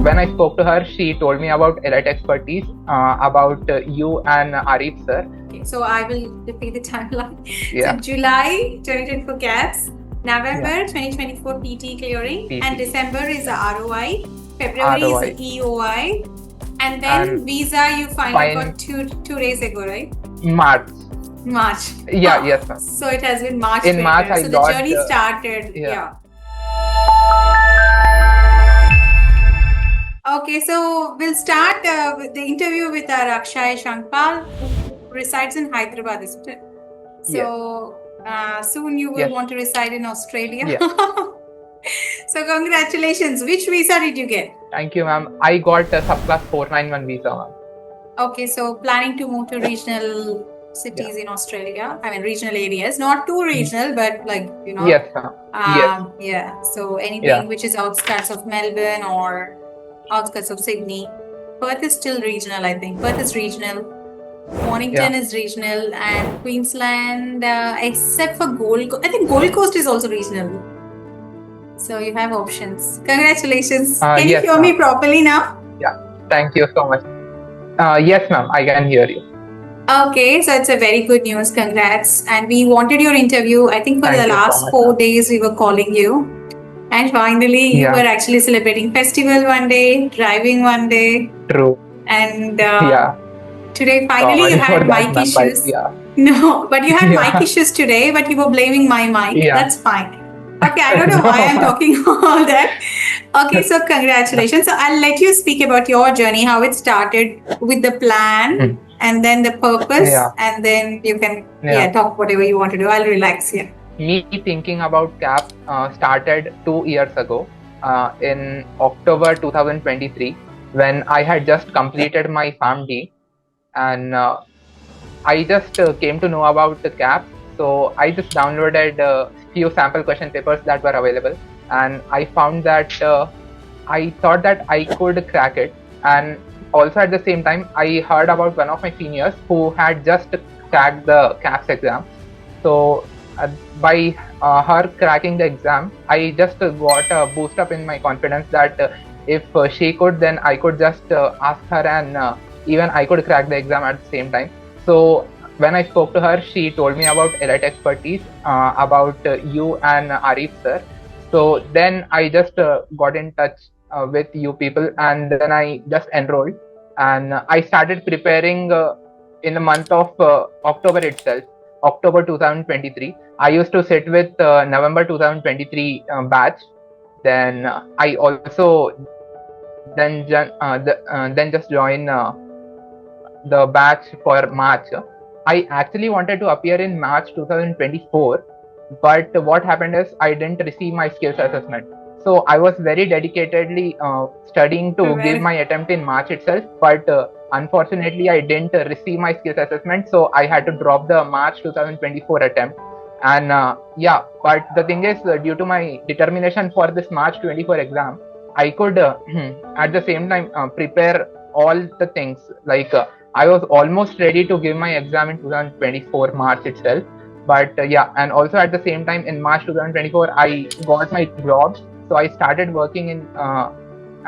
when I spoke to her, she told me about Elite Expertise, about you and Arif sir. Okay, so I will repeat the timeline. Yeah. So July 2024 CAPS, November 2024 PT clearing, PT. and December is the ROI, February ROI. is the EOI, and then visa you finally got two days ago, right? March. Yeah, yes ma'am. So it has been March. In March so I the got, journey started. yeah. Okay, so we'll start with the interview with our Akshay Shankpal, who resides in Hyderabad, isn't it? So soon you will want to reside in Australia. Yeah. So congratulations. Which visa did you get? Thank you ma'am. I got a subclass 491 visa ma'am. Okay, so planning to move to regional cities in Australia. I mean regional areas, not too regional, but like, you know. Yes ma'am. Yeah, so anything which is outskirts of Melbourne or outskirts of Sydney. Perth is still regional, I think. Perth is regional. Mornington is regional, and Queensland, except for Gold Coast. I think Gold Coast is also regional. So you have options. Congratulations. Can you hear me properly now? Yeah. Thank you so much. Yes, ma'am. I can hear you. Okay, so it's a very good news. Congrats. And we wanted your interview. I think for the last 4 days we were calling you. And finally, you were actually celebrating festival one day, driving one day. True. And today, finally, you had mic issues. No, but you had mic issues today, but you were blaming my mic. That's fine. Okay, I don't know why I'm talking all that. Okay, so congratulations. So I'll let you speak about your journey, how it started with the plan and then the purpose, and then you can talk whatever you want to do. I'll relax here. Me thinking about CAPS started 2 years ago in October 2023 when I had just completed my PharmD, and I just came to know about the CAPS. So I just downloaded a few sample question papers that were available, and I found that I thought that I could crack it. And also at the same time, I heard about one of my seniors who had just cracked the CAPS exam. So by her cracking the exam, I just got a boost up in my confidence that if she could, then I could just ask her, and even I could crack the exam at the same time. So when I spoke to her, she told me about Elite Expertise, about you and Arif sir. So then I just got in touch with you people, and then I just enrolled, and I started preparing in the month of October itself, October 2023. I used to sit with November 2023 batch. Then I also then just joined the batch for March. I actually wanted to appear in March 2024, but what happened is I didn't receive my skills assessment. So I was very dedicatedly studying to give my attempt in March itself, but unfortunately I didn't receive my skills assessment, so I had to drop the March 2024 attempt. And but the thing is, due to my determination for this March 24 exam, I could at the same time prepare all the things. Like I was almost ready to give my exam in 2024 March itself. But and also at the same time in March 2024, I got my job. So I started working in,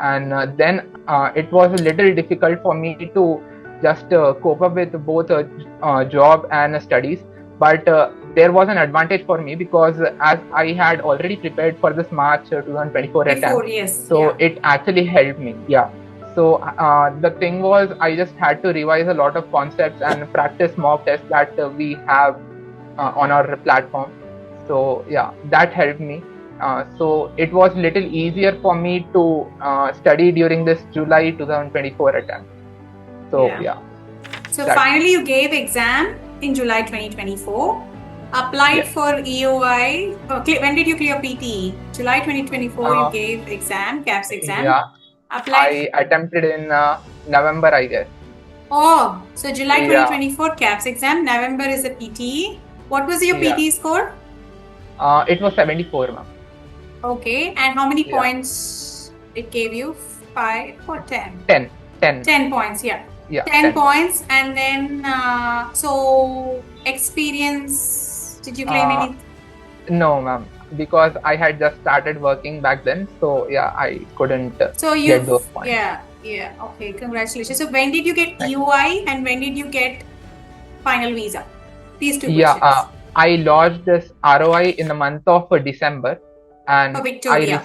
and then it was a little difficult for me to just cope up with both job and studies. But there was an advantage for me because as I had already prepared for this March 2024 attempt, it actually helped me. So the thing was, I just had to revise a lot of concepts and practice mock tests that we have on our platform. So that helped me. So it was a little easier for me to study during this July 2024 attempt. So So finally you gave exam in July 2024. Applied for EOI. When did you clear PTE? July 2024 you gave exam, CAPS exam. I attempted in November, I guess. Oh, so July 2024 CAPS exam, November is the PTE. What was your PTE score? It was 74, ma'am. Okay, and how many points it gave you? 5 or 10? 10. 10 points, 10 points, and then so experience. Did you claim any? No, ma'am. because I had just started working back then, so yeah, I couldn't get those points. Yeah. Okay, congratulations. So when did you get EOI and when did you get final visa? These two questions. I lodged this ROI in the month of December, and for Victoria.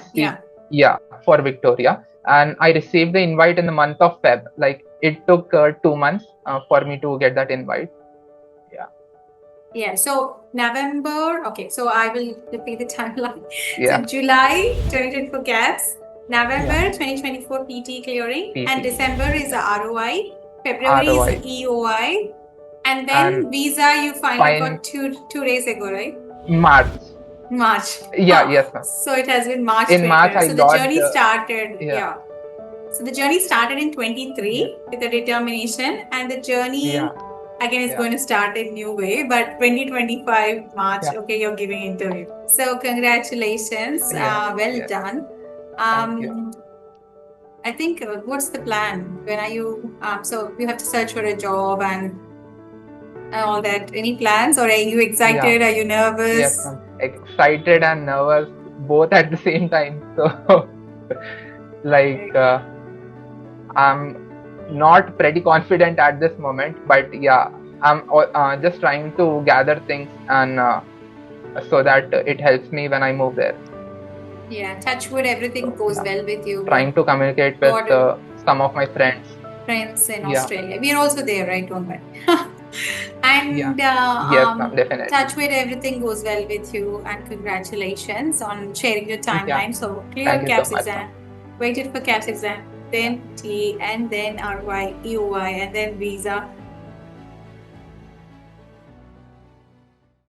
For Victoria, and I received the invite in the month of Feb. Like it took 2 months for me to get that invite. Yeah, so November, okay, so I will repeat the timeline. So July 2024 CAPS, November 2024 PT clearing, and December is the ROI, February is the EOI, and then visa you finally got two days ago, right? March. Yes, ma'am. So it has been March. In March, so the journey started. So the journey started in 23 with a determination, and the journey again is going to start in new way. But 2025 March, okay, you're giving interview. So congratulations, well done. Thank you. I think what's the plan? When are you? So you have to search for a job and all that. Any plans, or are you excited? Are you nervous? Yes, I'm excited and nervous both at the same time. So, like, I'm not pretty confident at this moment, but I'm just trying to gather things and so that it helps me when I move there. Yeah, touch wood, everything goes well with you. Trying to communicate with some of my friends in Australia. We are also there, right? Don't worry. And yes, definitely. Touch wood, everything goes well with you, and congratulations on sharing your timeline. So clear CAPS exam, waited for CAPS exam, then T, and then RY, EOI, and then visa.